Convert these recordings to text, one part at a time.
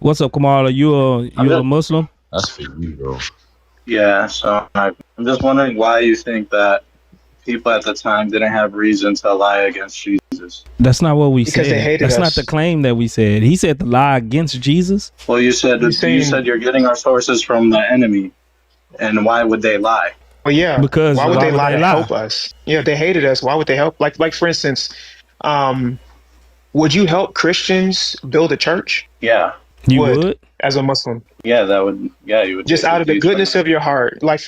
What's up, Kamal? Are you a Muslim? That's for you, bro. Yeah, so I'm just wondering why you think that people at the time didn't have reason to lie against Jesus. That's not what we Because said. they hated That's us. not the claim that we said. He said to lie against Jesus. Well, you said you're getting our sources from the enemy, and why would they lie? Well, yeah. Because why would they lie to lie? help us? Yeah, if they hated us, why would they help? Like for instance, would you help Christians build a church? Yeah. You would? As a Muslim? Yeah, that would. Yeah, you would. Just out of the goodness of your heart, like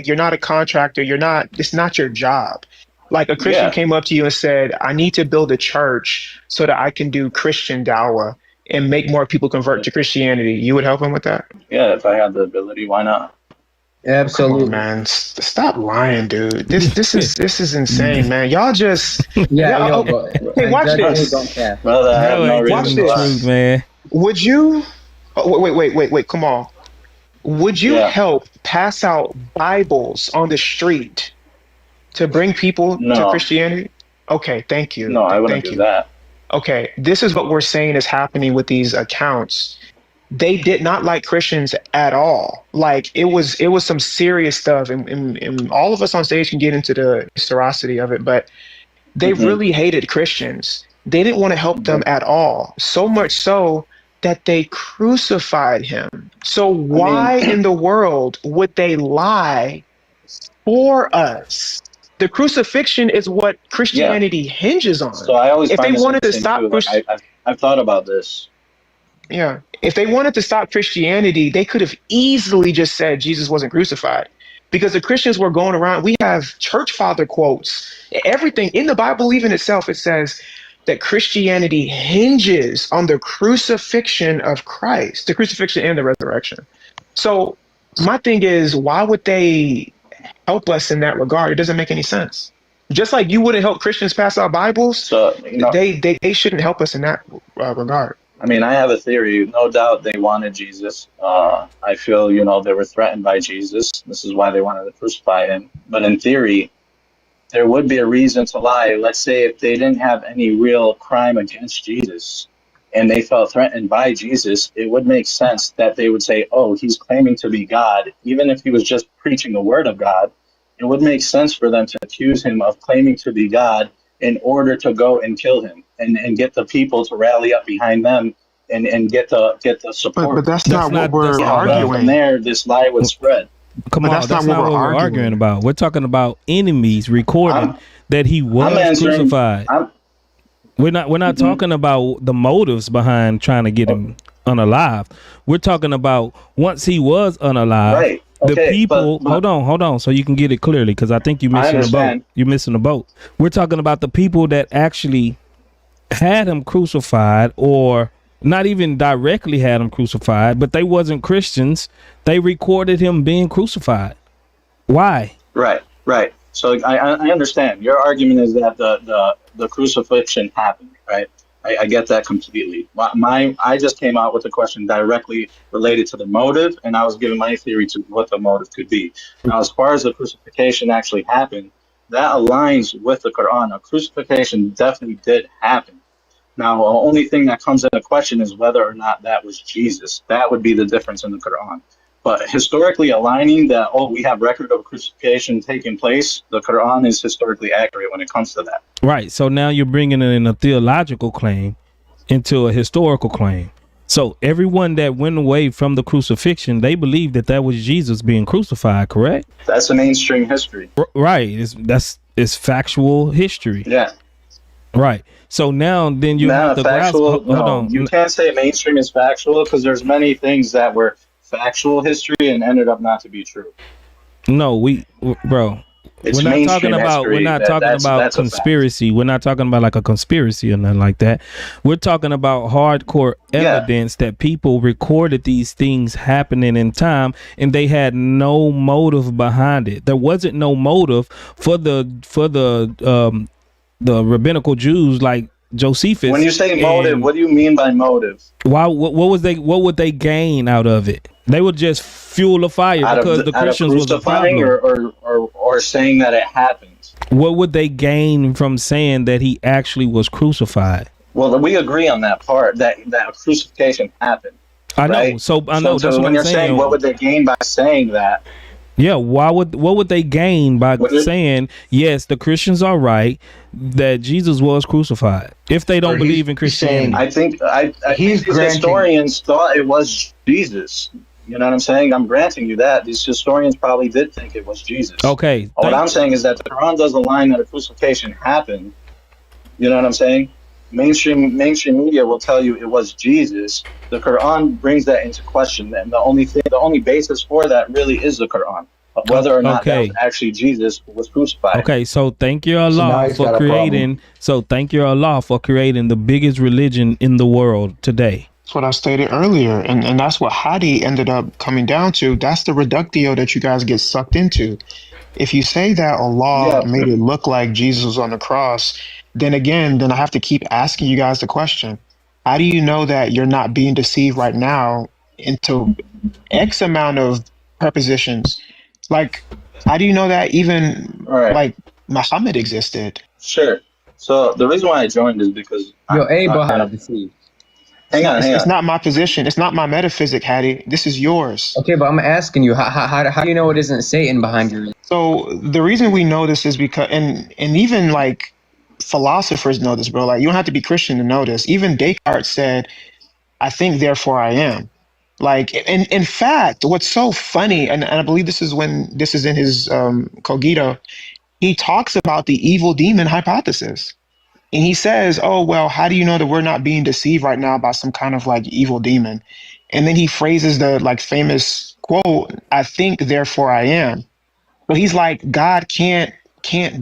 you're not a contractor. It's not your job. Like a Christian came up to you and said, "I need to build a church so that I can do Christian dawah and make more people convert to Christianity." You would help him with that? Yeah, if I had the ability, why not? Absolutely, come on, man. Stop lying, dude. This is insane, man. Y'all just hey, watch this. Brother, watch this, man. Would you? Oh, wait. Come on. Would you help pass out Bibles on the street to bring people to Christianity? Okay, thank you. No, I wouldn't do that. Okay, this is what we're saying is happening with these accounts. They did not like Christians at all. Like it was some serious stuff, and all of us on stage can get into the historicity of it, but they really hated Christians. They didn't want to help them at all. So much so that they crucified him. So why in the world would they lie for us? The crucifixion is what Christianity hinges on. So I always if they wanted to stop, I've thought about this. Yeah, if they wanted to stop Christianity, they could have easily just said Jesus wasn't crucified, because the Christians were going around. We have church father quotes. Everything in the Bible, even itself, it says that Christianity hinges on the crucifixion of Christ, the crucifixion and the resurrection. So my thing is, why would they help us in that regard? It doesn't make any sense. Just like you wouldn't help Christians pass out Bibles, so, they shouldn't help us in that regard. I mean, I have a theory. No doubt they wanted Jesus. I feel, they were threatened by Jesus. This is why they wanted to crucify him. But in theory, there would be a reason to lie. Let's say if they didn't have any real crime against Jesus and they felt threatened by Jesus, it would make sense that they would say, oh, he's claiming to be God. Even if he was just preaching the word of God, it would make sense for them to accuse him of claiming to be God in order to go and kill him and get the people to rally up behind them and get the support. But that's not what we're arguing. From there, this lie would spread. Come on, that's not what we're arguing about. We're talking about enemies recording that he was crucified. We're not talking about the motives behind trying to get him unalive. We're talking about once he was unalive. Right. The people, hold on, so you can get it clearly, because I think you're missing the boat. You're missing the boat. We're talking about the people that actually had him crucified, or not even directly had him crucified, but they wasn't Christians. They recorded him being crucified. Why? Right. So I understand. Your argument is that the crucifixion happened, right? I get that completely. I just came out with a question directly related to the motive, and I was giving my theory to what the motive could be. Now, as far as the crucifixion actually happened, that aligns with the Quran. A crucifixion definitely did happen. Now, the only thing that comes into question is whether or not that was Jesus. That would be the difference in the Quran. But historically aligning that, we have record of crucifixion taking place, the Quran is historically accurate when it comes to that. Right. So now you're bringing in a theological claim into a historical claim. So everyone that went away from the crucifixion, they believed that was Jesus being crucified, correct? That's the mainstream history. Right. It's factual history. Yeah. Right. So now then you have to factual, hold on. You can't say mainstream is factual, because there's many things that were factual history and ended up not to be true. No, bro. It's we're not talking about conspiracy. We're not talking about like a conspiracy or nothing like that. We're talking about hardcore evidence that people recorded these things happening in time, and they had no motive behind it. There wasn't no motive for the rabbinical Jews like Josephus. When you say motive, what do you mean by motive? What would they gain out of it? They would just fuel the fire because the Christians was a problem. Or saying that it happened. What would they gain from saying that he actually was crucified? Well, we agree on that part, that crucifixion happened. I know. Right? So I know. So That's what when I'm you're saying, what saying. would they gain by saying that? Yeah. What would they gain by saying yes? The Christians are right that Jesus was crucified if they don't believe in Christianity. I think these historians thought it was Jesus. You know what I'm saying? I'm granting you that these historians probably did think it was Jesus. Okay. What I'm saying is that the Quran doesn't line that a crucifixion happened. You know what I'm saying? Mainstream media will tell you it was Jesus. The Quran brings that into question, and the only basis for that really is the Quran, of whether or not that was actually Jesus who was crucified. Okay, so thank you Allah for creating. So thank you Allah for creating the biggest religion in the world today. That's what I stated earlier, and that's what Hadi ended up coming down to. That's the reductio that you guys get sucked into. If you say that Allah made it look like Jesus was on the cross, then I have to keep asking you guys the question: how do you know that you're not being deceived right now into X amount of prepositions? Like, how do you know that even like Muhammad existed? Sure. So the reason why I joined is because you're able to deceive. Hang on. It's not my position. It's not my metaphysic, Hattie. This is yours. Okay, but I'm asking you, how do you know it isn't Satan behind you? So the reason we know this is because, and even like philosophers know this, bro. Like, you don't have to be Christian to know this. Even Descartes said, "I think, therefore I am." Like, in fact, what's so funny, and I believe this is in his Cogito, he talks about the evil demon hypothesis. And he says, oh, well, how do you know that we're not being deceived right now by some kind of like evil demon? And then he phrases the like famous quote, "I think, therefore I am." But he's like, God can't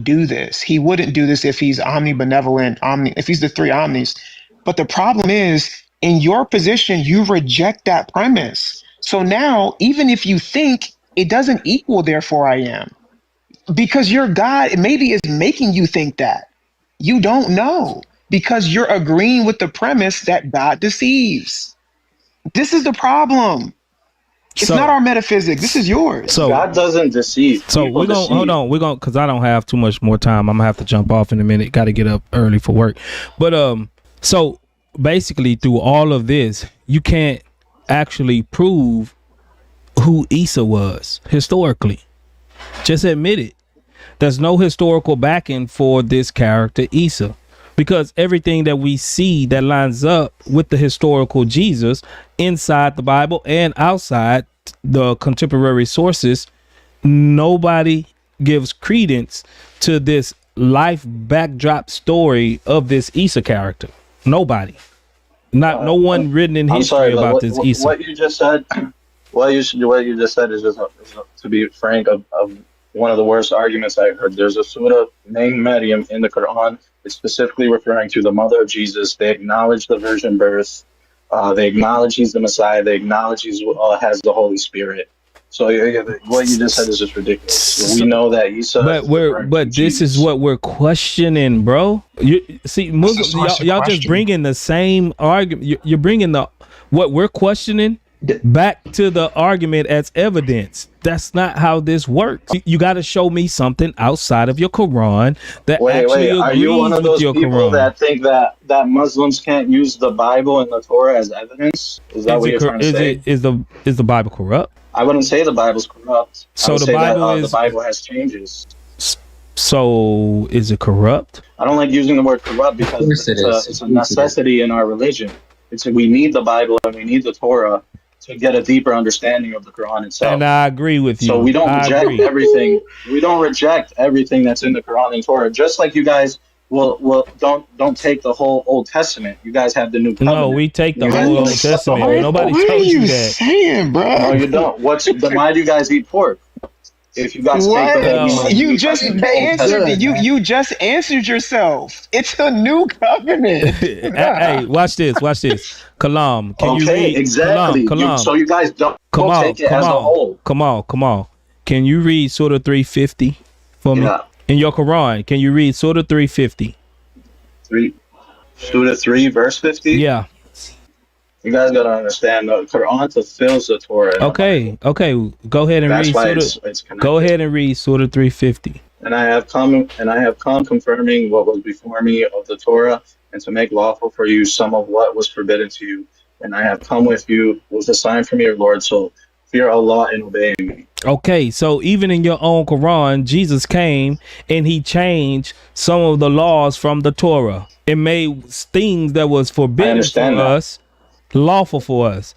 do this. He wouldn't do this if he's omnibenevolent, if he's the three omnis. But the problem is, in your position, you reject that premise. So now, even if you think, it doesn't equal therefore I am. Because your God maybe is making you think that. You don't know because you're agreeing with the premise that God deceives. This is the problem. It's not our metaphysics. This is yours. So God doesn't deceive. So we're going to hold on. We're going because I don't have too much more time. I'm going to have to jump off in a minute. Got to get up early for work. But so basically through all of this, you can't actually prove who Isa was historically. Just admit it. There's no historical backing for this character, Isa, because everything that we see that lines up with the historical Jesus inside the Bible and outside the contemporary sources, nobody gives credence to this life backdrop story of this Isa character. Nobody. No one written in history about this Isa. What you just said, what you just said is just, to be frank, of one of the worst arguments I heard. There's a surah named Maryam in the Quran. It's specifically referring to the mother of Jesus. They acknowledge the virgin birth. They acknowledge he's the Messiah. They acknowledge he has the Holy Spirit. So what you just said is just ridiculous. We know that Isa. But this is what we're questioning, bro. You see, Muslims, y'all just bringing the same argument. You're bringing what we're questioning back to the argument as evidence. That's not how this works. You got to show me something outside of your Quran that actually agrees are you one of those with your people Quran. that think that Muslims can't use the Bible and the Torah as evidence? Is that what you're trying to say? Is the Bible corrupt? I wouldn't say the Bible's corrupt. So the Bible the Bible has changes. So is it corrupt? I don't like using the word corrupt because it's a necessity in our religion. We need the Bible and we need the Torah to get a deeper understanding of the Quran itself. And I agree with you. So we don't reject everything. We don't reject everything that's in the Quran and Torah. Just like you guys don't take the whole Old Testament. You guys have the New Covenant. No, we take the whole Old Testament. Nobody told you that. Saying, bro? No, you don't. Then why do you guys eat pork? If you guys take you just answered you just answered yourself. It's a new covenant. Hey, watch this. Kalam, can you read? Exactly. Kalam. So you guys don't take it as a whole. Come on. Can you read Surah 350 for me? In your Quran, can you read Surah 350? Surah 3, verse 50? Yeah. You guys gotta understand the Quran fulfills the Torah. Okay. Go ahead and read Surah. Go ahead and read Surah 350. And I have come confirming what was before me of the Torah, and to make lawful for you some of what was forbidden to you, and I have come with you with a sign from your Lord. So fear Allah and obey me. Okay, so even in your own Quran, Jesus came and he changed some of the laws from the Torah. It made things that was forbidden for us lawful for us,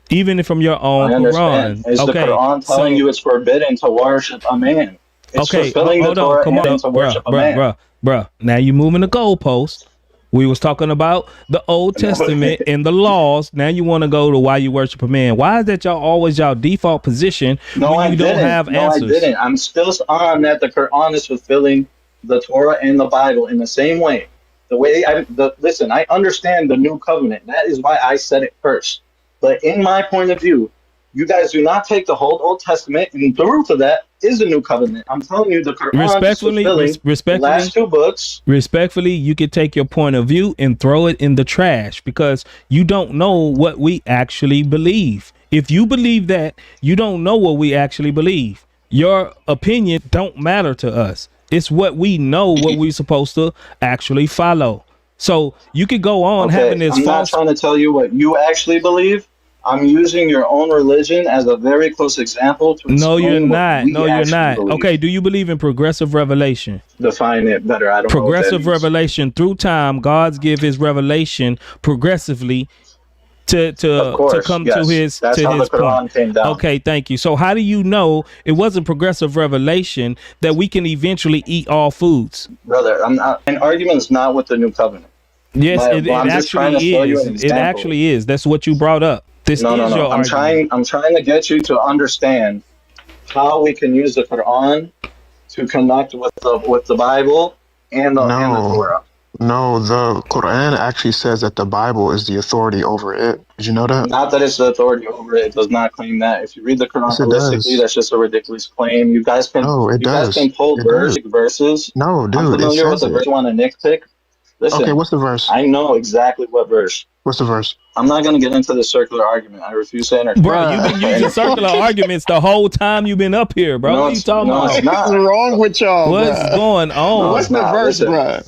even from your own I understand. Quran. Is the Quran telling you it's forbidden to worship a man? It's fulfilling the Torah and to worship a man. Bruh. Now you moving the goalpost. We was talking about the Old Testament and the laws. Now you want to go to why you worship a man. Why is that y'all default position when you don't have answers? No, I didn't. I'm still on that the Quran is fulfilling the Torah and the Bible in the same way. Listen, I understand the new covenant. That is why I said it first. But in my point of view, you guys do not take the whole Old Testament, and the root of that is the new covenant. I'm telling you, the Quran is fulfilling the last two books. Respectfully, you could take your point of view and throw it in the trash because you don't know what we actually believe. If you believe that, you don't know what we actually believe. Your opinion don't matter to us. It's what we know, what we're supposed to actually follow. So you could go on having this. I'm not trying to tell you what you actually believe. I'm using your own religion as a very close example to explain No, you're not. No, you're not. Believe. Okay, do you believe in progressive revelation? Define it better. I don't know. Progressive revelation. Through time, God's give his revelation progressively to come to his That's how his the Quran point. Came down. Okay, thank you. So how do you know it wasn't progressive revelation that we can eventually eat all foods? Brother, an argument is not with the new covenant. Yes, it actually is. It actually is. That's what you brought up. No. I'm trying to get you to understand how we can use the Quran to connect with the Bible and the Torah. No, the Quran actually says that the Bible is the authority over it. Did you know that? Not that it's the authority over it. It does not claim that. If you read the Quran holistically, that's just a ridiculous claim. You guys can pull verses. No, dude. I'm familiar with the verse you want to nitpick. Listen, okay, what's the verse? I know exactly what verse. What's the verse? I'm not going to get into the circular argument. I refuse to entertain. Bro, you've been using circular arguments the whole time you've been up here, bro. What are you talking about? What's wrong with y'all? What's going on? What's the verse, bro?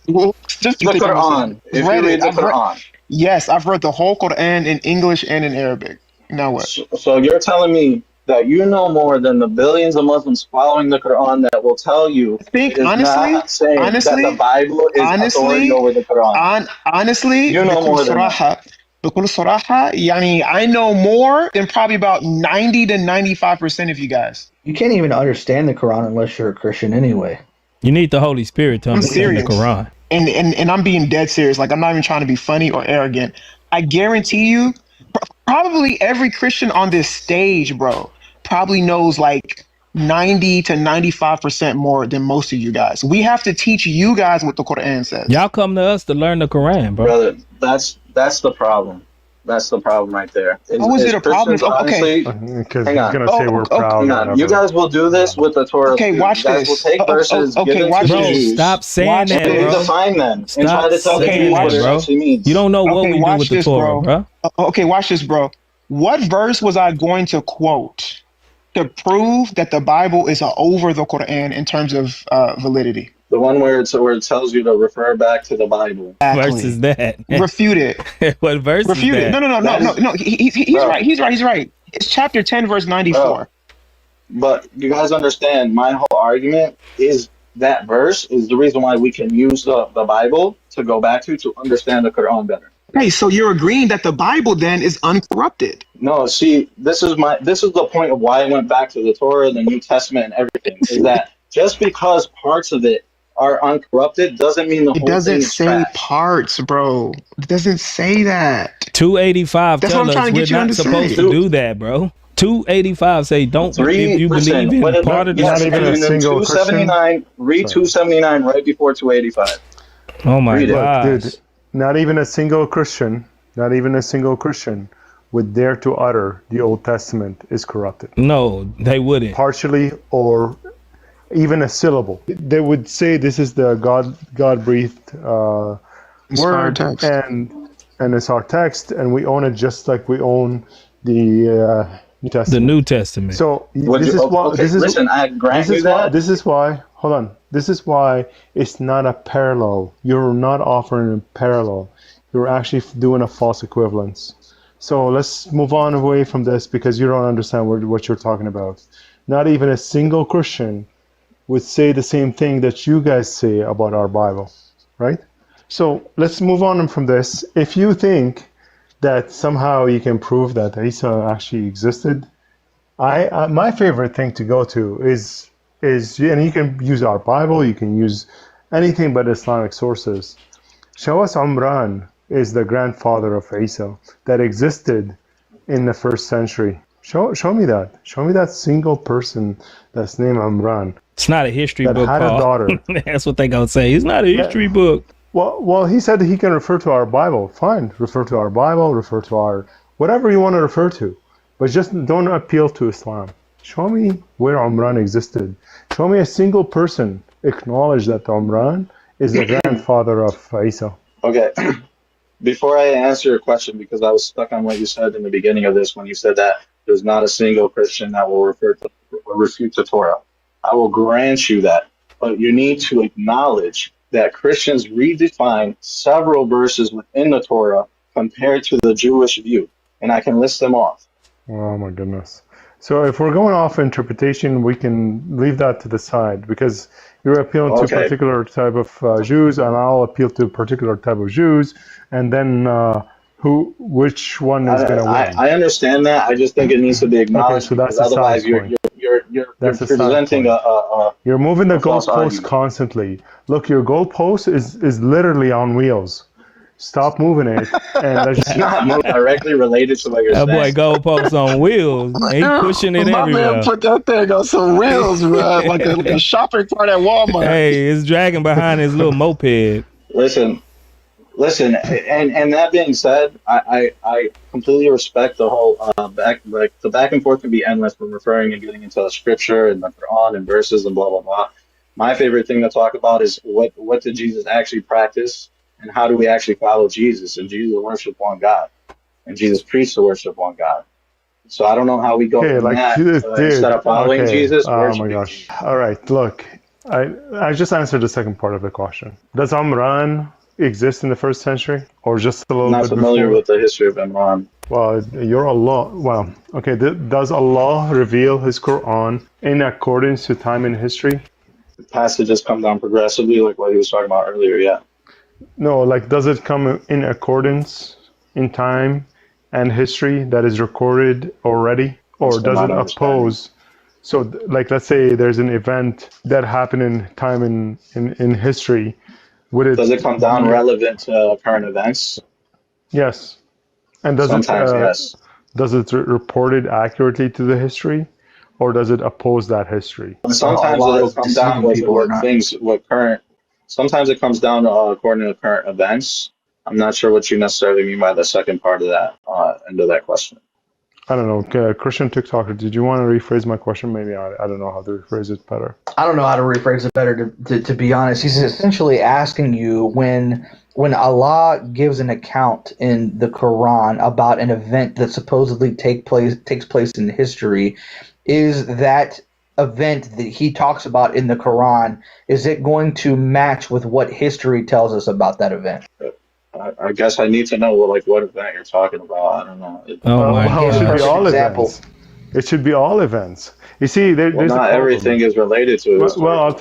Well, just the Quran. If you read the Quran. Yes, I've read the whole Quran in English and in Arabic. Now what? So you're telling me that you know more than the billions of Muslims following the Quran that will tell you honestly, that the Bible is authority over the Quran. Honestly, you know more than that. I know more than probably about 90 to 95% of you guys. You can't even understand the Quran unless you're a Christian anyway. You need the Holy Spirit to understand the Quran. And I'm being dead serious. Like, I'm not even trying to be funny or arrogant. I guarantee you, probably every Christian on this stage, bro, probably knows like 90 to 95% more than most of you guys. We have to teach you guys what the Quran says. Y'all come to us to learn the Quran, bro. Brother, that's the problem. That's the problem right there. How is it a problem? Honestly, because he's going to say we're proud. You guys will do this with the Torah. Okay, watch this. Will take verses. Watch this. Stop saying that, bro. Define them. Stop and try to tell saying what it bro. actually means. You don't know what we do with the Torah, bro. Okay, watch this, bro. What verse was I going to quote to prove that the Bible is over the Quran in terms of validity? The one where it tells you to refer back to the Bible. What verse is that? Refute it. What verse Refute is it. that? No. He's right. He's right. It's chapter 10, verse 94. Bro. But you guys understand, my whole argument is that verse is the reason why we can use the Bible to go back to understand the Quran better. Hey, so you're agreeing that the Bible then is uncorrupted? No, see, this is the point of why I went back to the Torah, the New Testament, and everything. Is that just because parts of it are uncorrupted doesn't mean the whole thing is trash. It doesn't say parts, bro. It doesn't say that. 285 tell us we're not supposed to do that, bro. 285 say don't if you believe in part of the not even a single 279. Read 279 right before 285. Oh my God, dude! Not even a single Christian would dare to utter the Old Testament is corrupted. No, they wouldn't. Partially or even a syllable. They would say this is the God-breathed word, text. and it's our text, and we own it just like we own the New Testament. The New Testament. So this is why it's not a parallel. You're not offering a parallel. You're actually doing a false equivalence. So let's move on away from this because you don't understand what you're talking about. Not even a single Christian would say the same thing that you guys say about our Bible, right? So let's move on from this. If you think that somehow you can prove that Isa actually existed, my favorite thing to go to is, and you can use our Bible, you can use anything but Islamic sources. Show us Umran is the grandfather of Isa that existed in the 1st century. Show me that. Show me that single person that's named Umran. It's not a history that book, had Paul. a daughter. That's what they gonna say. It's not a history book. Well, he said he can refer to our Bible. Fine, refer to our Bible, refer to our whatever you want to refer to, but just don't appeal to Islam. Show me where Umran existed. Show me a single person acknowledge that Umran is the grandfather of Isa. Okay. Before I answer your question, because I was stuck on what you said in the beginning of this when you said that there's not a single Christian that will refute the Torah. I will grant you that, but you need to acknowledge that Christians redefine several verses within the Torah compared to the Jewish view, and I can list them off. Oh my goodness. So if we're going off interpretation, we can leave that to the side because you're appealing to a particular type of Jews, and I'll appeal to a particular type of Jews, and then which one is going to win? I understand that. I just think it needs to be acknowledged, so that's because otherwise you're presenting you're moving the goalpost argument constantly. Look, your goalpost is literally on wheels. Stop moving it. And it's not directly related to what you're saying. That boy goalpost on wheels. He pushing it everywhere. My man put that thing on some wheels, bro, like a shopping cart at Walmart. Hey, it's dragging behind his little moped. Listen, and that being said, I completely respect the whole the back and forth can be endless when referring and getting into the scripture and the Quran and verses and blah blah blah. My favorite thing to talk about is what did Jesus actually practice, and how do we actually follow Jesus? And Jesus worshiped one God, and Jesus preached to worship one God. So I don't know how we go from that instead of following Jesus. Oh my gosh! All right, look, I just answered the second part of the question. Does Umran exist in the 1st century, or just a little bit before? I'm not familiar with the history of Imran. Well, you're Allah. Well, okay. Does Allah reveal His Quran in accordance to time and history? The passages come down progressively, like what he was talking about earlier. Yeah. No, like does it come in accordance in time and history that is recorded already, or does it oppose? So, like, let's say there's an event that happened in time in history. Does it come down relevant to current events? Yes. And does sometimes yes. Does it report it accurately to the history, or does it oppose that history? Sometimes it'll come down with things with current. Sometimes it comes down according to current events. I'm not sure what you necessarily mean by the second part of that end of that question. I don't know. Christian TikToker, did you want to rephrase my question? Maybe I don't know how to rephrase it better. I don't know how to rephrase it better, to be honest. He's essentially asking you when Allah gives an account in the Quran about an event that supposedly takes place in history, is that event that he talks about in the Quran, is it going to match with what history tells us about that event? I guess I need to know what event you're talking about. I don't know. It should be all events. It should be all events. You see, there's not everything is related to it. Well, I'll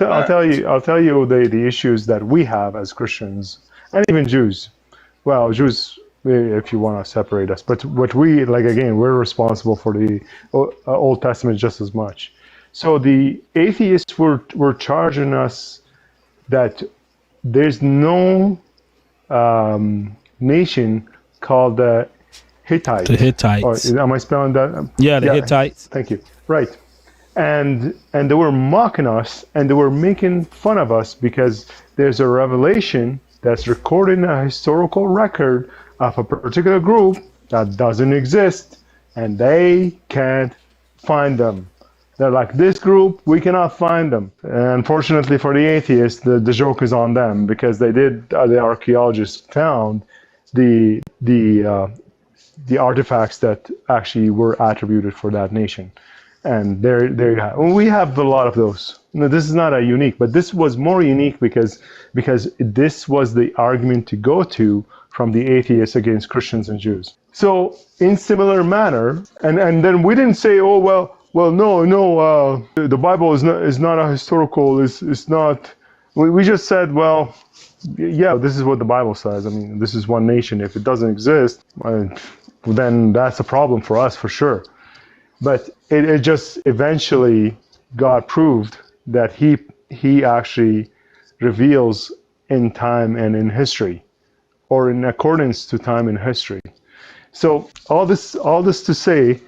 tell you the issues that we have as Christians and even Jews. Well, Jews, if you want to separate us, but what we again, we're responsible for the Old Testament just as much. So the atheists were charging us that there's no nation called the Hittites. The Hittites. Am I spelling that? Yeah, the Hittites. Thank you. Right. And they were mocking us, and they were making fun of us because there's a revelation that's recorded in a historical record of a particular group that doesn't exist, and they can't find them. They're like, this group, we cannot find them. And unfortunately for the atheists, the joke is on them because they did. The archaeologists found the artifacts that actually were attributed for that nation, and there you have. We have a lot of those. Now, this is not a unique, but this was more unique because this was the argument to go to from the atheists against Christians and Jews. So in similar manner, and then we didn't say, oh no, the Bible is not a historical, it's not. We just said, well, yeah, this is what the Bible says. I mean, this is one nation. If it doesn't exist, then that's a problem for us for sure. But it just eventually got proved that he actually reveals in time and in history, or in accordance to time and history. So all this to say,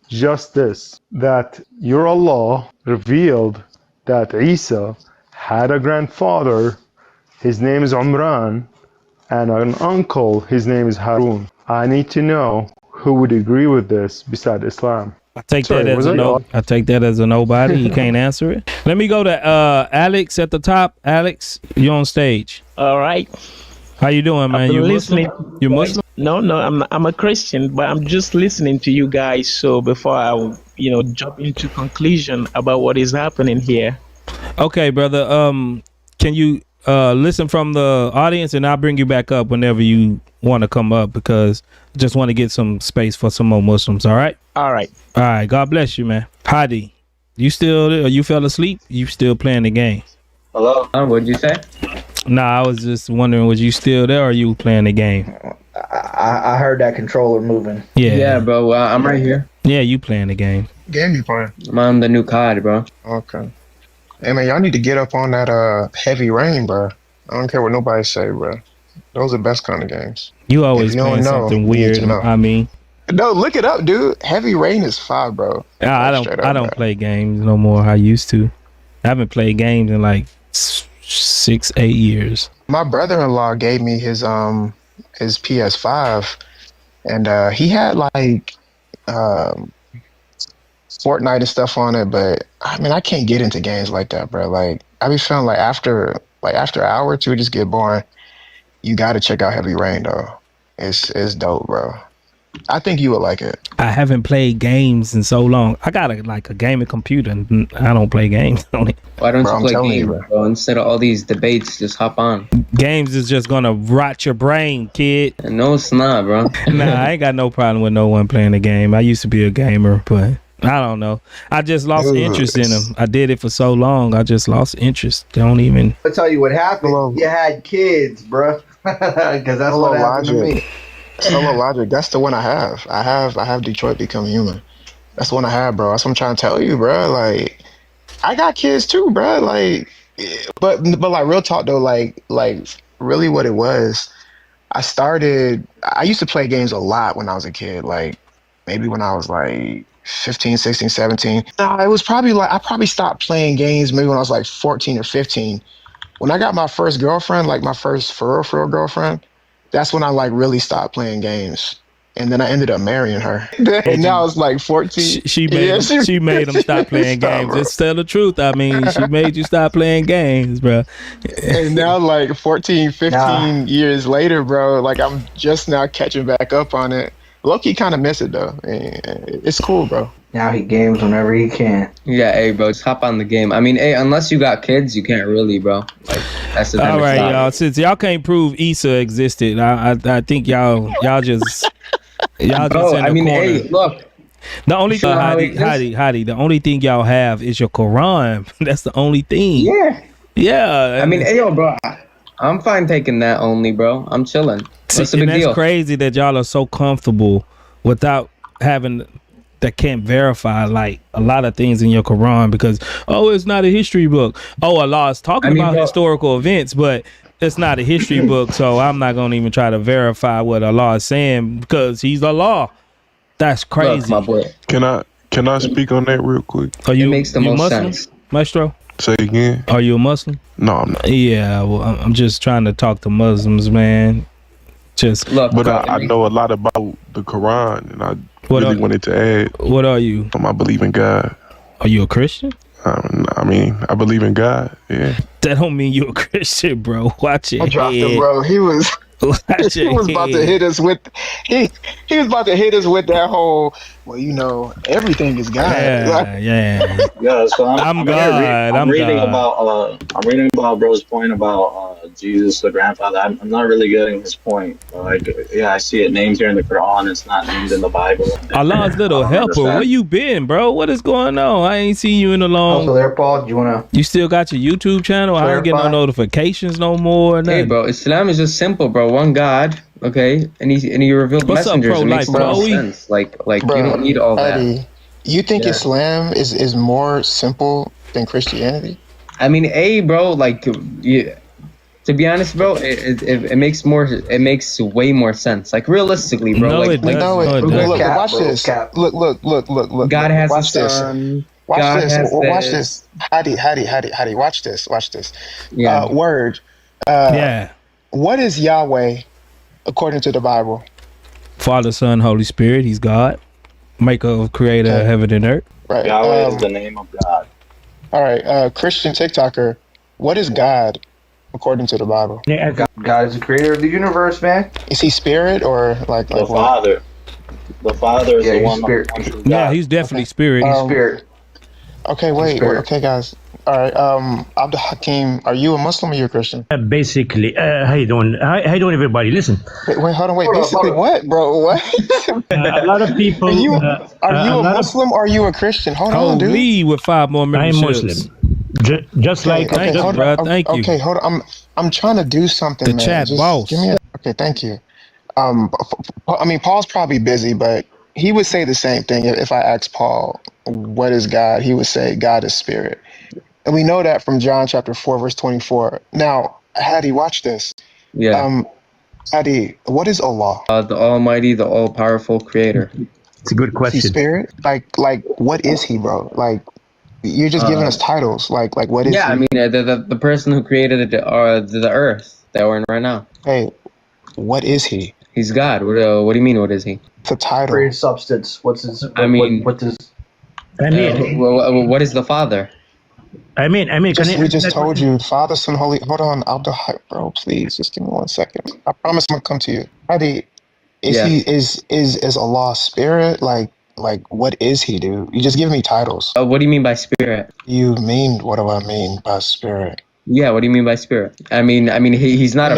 just this, that your Allah revealed that Isa had a grandfather, his name is Umran, and an uncle, his name is Harun. I need to know who would agree with this beside Islam. I take that as a no. I take that as a nobody. You can't answer it. Let me go to Alex at the top. Alex, you on stage. All right. How you doing, man? You listening? Muslim? You Muslim? No, I'm a Christian, but I'm just listening to you guys. So before I, jump into conclusion about what is happening here. Okay, brother. Can you listen from the audience, and I'll bring you back up whenever you want to come up, because I just want to get some space for some more Muslims. All right. All right. All right. God bless you, man. Hadi, you still? You fell asleep? You still playing the game? Hello. What'd you say? Nah, I was just wondering, was you still there, or you playing the game? I heard that controller moving. Yeah, bro. I'm right here. Yeah, you playing the game. Game you playing? I'm on the new COD, bro. Okay. Hey man, y'all need to get up on that heavy rain, bro. I don't care what nobody say, bro. Those are the best kind of games. You always playing something weird. I mean, no, look it up, dude. Heavy rain is fire, bro. I don't play games no more. I used to. I haven't played games in like 6-8 years. My brother-in-law gave me his PS5, and he had like Fortnite and stuff on it, but I mean, I can't get into games like that, bro. Like, I be feeling like after an hour or two, it just get boring. You got to check out Heavy Rain, though. It's dope, bro. I think you would like it. I haven't played games in so long. I got a gaming computer, and I don't play games on it. Why don't you play games, bro? Instead of all these debates, just hop on. Games is just gonna rot your brain, kid. No, it's not, bro. Nah, I ain't got no problem with no one playing the game. I used to be a gamer, but I don't know. I just lost interest in them. I did it for so long. I just lost interest. Don't even. I'll tell you what happened. You had kids, bro. Because that's what happened to me. Solo Logic, that's the one I have. I have Detroit Become Human. That's the one I have, bro. That's what I'm trying to tell you, bro. Like, I got kids too, bro. Like, but like real talk though, like really what it was. I used to play games a lot when I was a kid. Like maybe when I was like 15, 16, 17. No, it was probably like I probably stopped playing games maybe when I was like 14 or 15. When I got my first girlfriend, like my first for real girlfriend, that's when I like really stopped playing games. And then I ended up marrying her. And now it's like 14. She made him stop playing games. Just tell the truth. I mean, she made you stop playing games, bro. And now like 14, 15 years later, bro, like I'm just now catching back up on it. Low-key kind of miss it though. It's cool, bro. Now he games whenever he can. Yeah, hey, bro, just hop on the game. I mean, hey, unless you got kids, you can't really, bro. Like, that's the all right, y'all. Since y'all can't prove Isa existed, I think y'all just in the corner. Hey, look. The only thing, Hadi, the only thing y'all have is your Quran. That's the only thing. Yeah. I mean, hey, yo, bro, I'm fine taking that only, bro. I'm chilling. What's the big deal? That's crazy that y'all are so comfortable without having that can't verify like a lot of things in your Quran because it's not a history book. Allah is talking about historical events, but it's not a history book, so I'm not gonna even try to verify what Allah is saying because He's Allah. That's crazy. Look, my boy. Can I speak on that real quick? It makes the most Muslim? sense. Maestro? Say again. Are you a Muslim? No, I'm not. Yeah, well, I'm just trying to talk to Muslims, man. Just look, but I know a lot about the Quran, and I wanted to add. What are you? I believe in God. Are you a Christian? I mean, I believe in God. Yeah. That don't mean you're a Christian, bro. Watch it. I dropped him, bro. He was. He was about to hit us with he was about to hit us with that whole, well, you know, everything is God. Yeah, so I'm reading about bro's point about Jesus the grandfather. I'm not really getting his point. Like, yeah, I see it named here in the Quran. It's not named in the Bible. Allah's little helper. Where you been, bro? What is going on? I ain't seen you in a long. Also, there, Paul. Do you wanna? You still got your YouTube channel? Clarify? I ain't getting no notifications no more. Hey, bro, Islam is just simple, bro. One God, okay, and he revealed messengers. It makes no sense. Like bro, you don't need all that. You think Islam is more simple than Christianity? I mean, bro, like, to be honest, bro, it makes way more sense. Like, realistically, bro. No, like, look, watch this. Look. God has watch a this. son. Watch this. Hadi, watch this. Yeah. Word. What is Yahweh according to the Bible? Father, Son, Holy Spirit. He's God, maker of creator of heaven and earth. Right. Yahweh is the name of God. All right. Christian TikToker. What is God according to the Bible? God is the creator of the universe, man. Is he spirit or like the Father? The Father is the one. Spirit. Yeah, he's definitely spirit. He's spirit. Okay, wait. Okay, guys. All right. Abdul Hakim, are you a Muslim or you a Christian? Basically, how you doing? How doing, everybody? Listen. Wait, hold on. Basically, what, bro? What? A lot of people. Are you a Muslim or are you a Christian? Hold on, dude. Leave with 5 more memberships. I'm Muslim. Just like. Thank you, bro. Thank you. Okay, hold on. I'm trying to do something. The man. chat boss. Okay, thank you. I mean, Paul's probably busy, but he would say the same thing if I asked Paul, what is God? He would say God is spirit. And we know that from John chapter 4, verse 24. Now, Hadi, watch this. Yeah. Hadi, what is Allah? The Almighty, the All-Powerful Creator. It's a good question. Is he spirit? Like, what is he, bro? Like, you're just giving us titles. Like, what is he? Yeah, I mean, the person who created the earth that we're in right now. Hey, what is he? He's God. What do you mean? What is he? It's a title. Created substance. What's his? What is the Father? I mean, we just told you, Father, Son, Holy. Hold on, bro, please, just give me 1 second. I promise I'm gonna come to you. Hadi, is Allah spirit? Like, what is he, dude? You just give me titles. What do you mean by spirit? You mean, what do I mean by spirit? Yeah, what do you mean by spirit? I mean, he's not.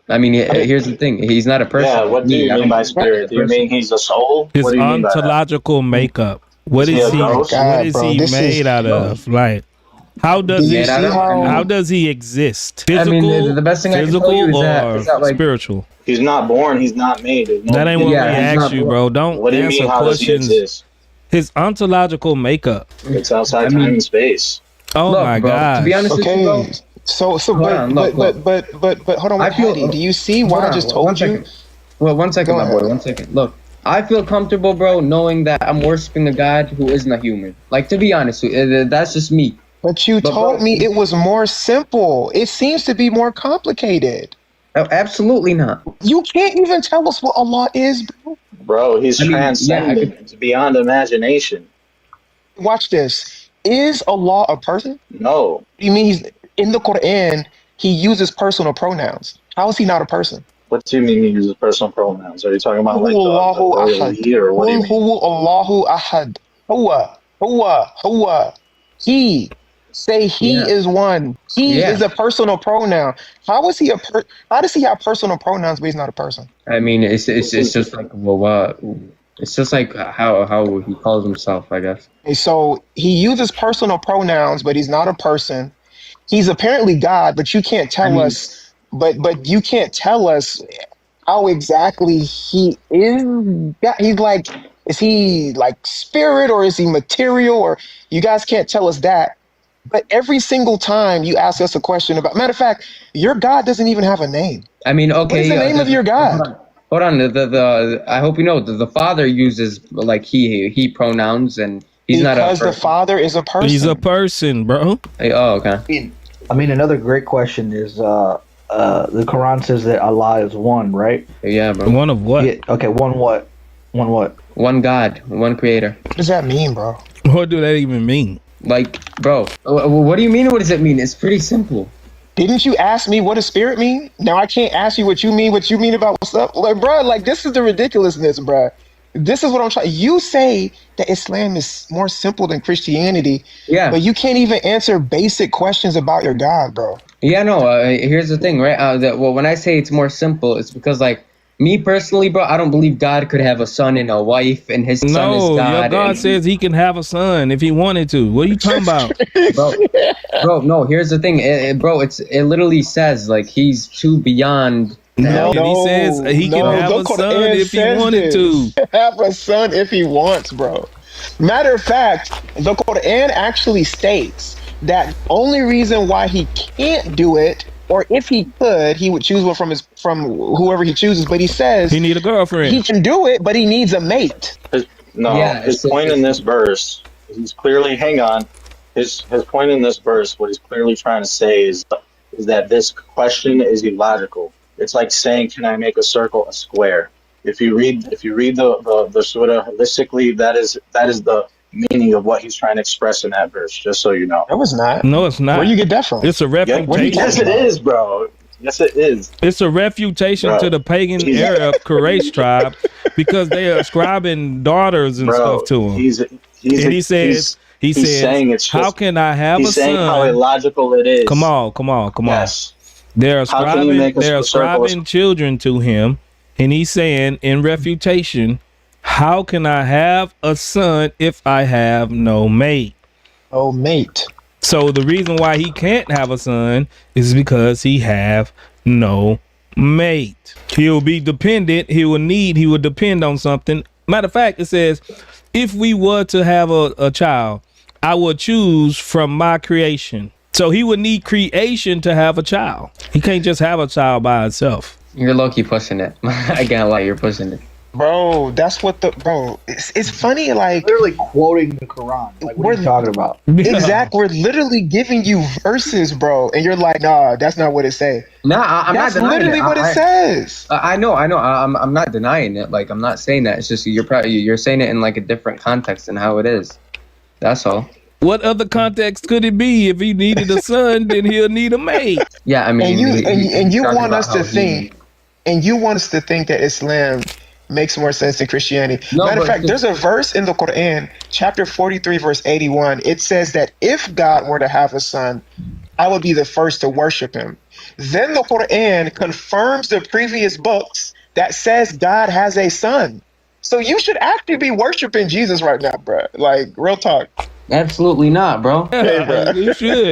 Here's the thing. He's not a person. Yeah, what do you mean by spirit? Do you mean he's a soul? His ontological makeup. What is he? What is he made out of? Like, how does he exist? Physical, the best thing I can tell you is that like, spiritual. He's not born. He's not made. That ain't what we asked you, bro. Don't what do you answer mean, how questions. Does he exist? His ontological makeup. It's outside time and space. Oh my God! To be honest with you, bro. So, but hold on. Do you see what I just told you? Well, 1 second, my boy. 1 second. Look, I feel comfortable, bro, knowing that I'm worshiping a God who isn't a human. Like, to be honest, that's just me. But you told me it was more simple. It seems to be more complicated. Oh, absolutely not. You can't even tell us what Allah is, bro. Bro, he's transcendent. It's beyond imagination. Watch this. Is Allah a person? No. You mean he's in the Quran? He uses personal pronouns. How is he not a person? What do you mean he uses personal pronouns? Are you talking about like Allahu ahad? Or what do you mean? Allahu ahad. Huwa. He. Say he is one. He is a personal pronoun. How is he how does he have personal pronouns but he's not a person? I mean, it's just like it's just like how he calls himself, I guess. Okay, so he uses personal pronouns, but he's not a person. He's apparently God, but you can't tell us. But you can't tell us how exactly he is. He's like, is he like spirit or is he material? Or you guys can't tell us that. But every single time you ask us a question about, matter of fact, your God doesn't even have a name. I mean, okay. What is the name of your God? Hold on. I hope you know the Father uses like he pronouns and he's not a person. Because the Father is a person. He's a person, bro. Hey, oh, okay. I mean, another great question is the Quran says that Allah is one, right? Yeah, bro. One of what? Yeah, okay, one what? One what? One God, one creator. What does that mean, bro? What do that even mean? Like, bro, what do you mean? What does it mean? It's pretty simple. Didn't you ask me what a spirit mean? Now I can't ask you what you mean about what's up. Like, bro, like this is the ridiculousness, bro. This is what I'm trying. You say that Islam is more simple than Christianity, Yeah. but you can't even answer basic questions about your God, bro. Yeah, no. Here's the thing, right? Well, when I say it's more simple, it's because, like, me personally, bro, I don't believe God could have a son and a wife, and his son is God. No, your God says he can have a son if he wanted to. What are you talking about? Bro, no, here's the thing. It literally says, like, he's too beyond. No, he says he can have a son if he wanted to. Have a son if he wants, bro. Matter of fact, the Quran actually states that the only reason why he can't do it, or if he could, he would choose one from whoever he chooses. But he says he need a girlfriend. He can do it, but he needs a mate. His point in this verse, he's clearly his point in this verse, what he's clearly trying to say is that this question is illogical. It's like saying, "Can I make a circle a square?" If you read the surah holistically, that is the meaning of what he's trying to express in that verse, just so you know. No, it's not. No, it's not. Where you get that from? It's a refutation. Yes, it is, bro. Yes, it is. It's a refutation to the pagan Arab Quraysh tribe because they are ascribing daughters and stuff to him. He says, saying it's how can I have a son? He's saying how illogical it is. Come on. Yes. They're ascribing children to him, and he's saying in refutation, how can I have a son if I have no mate? Oh, mate. So the reason why he can't have a son is because he have no mate. He'll be dependent. He will depend on something. Matter of fact, it says, if we were to have a child, I would choose from my creation. So he would need creation to have a child. He can't just have a child by itself. You're low-key pushing it. I can't lie, you're pushing it. Bro, that's what it's funny, like literally quoting the Quran. Like, what are you talking about? Exactly. We're literally giving you verses, bro, and you're like, nah, that's not what it says. Nah, I'm not denying it. That's literally what it says. I know. I'm not denying it. Like, I'm not saying that. It's just you're saying it in like a different context than how it is. That's all. What other context could it be? If he needed a son, then he'll need a mate. Yeah, I mean, and you want us to think, that Islam makes more sense than Christianity. No, Matter of fact, there's a verse in the Quran, chapter 43, verse 81. It says that if God were to have a son, I would be the first to worship him. Then the Quran confirms the previous books that says God has a son. So you should actually be worshiping Jesus right now, bro. Like, real talk. Absolutely not, bro. Hey, bro. You should.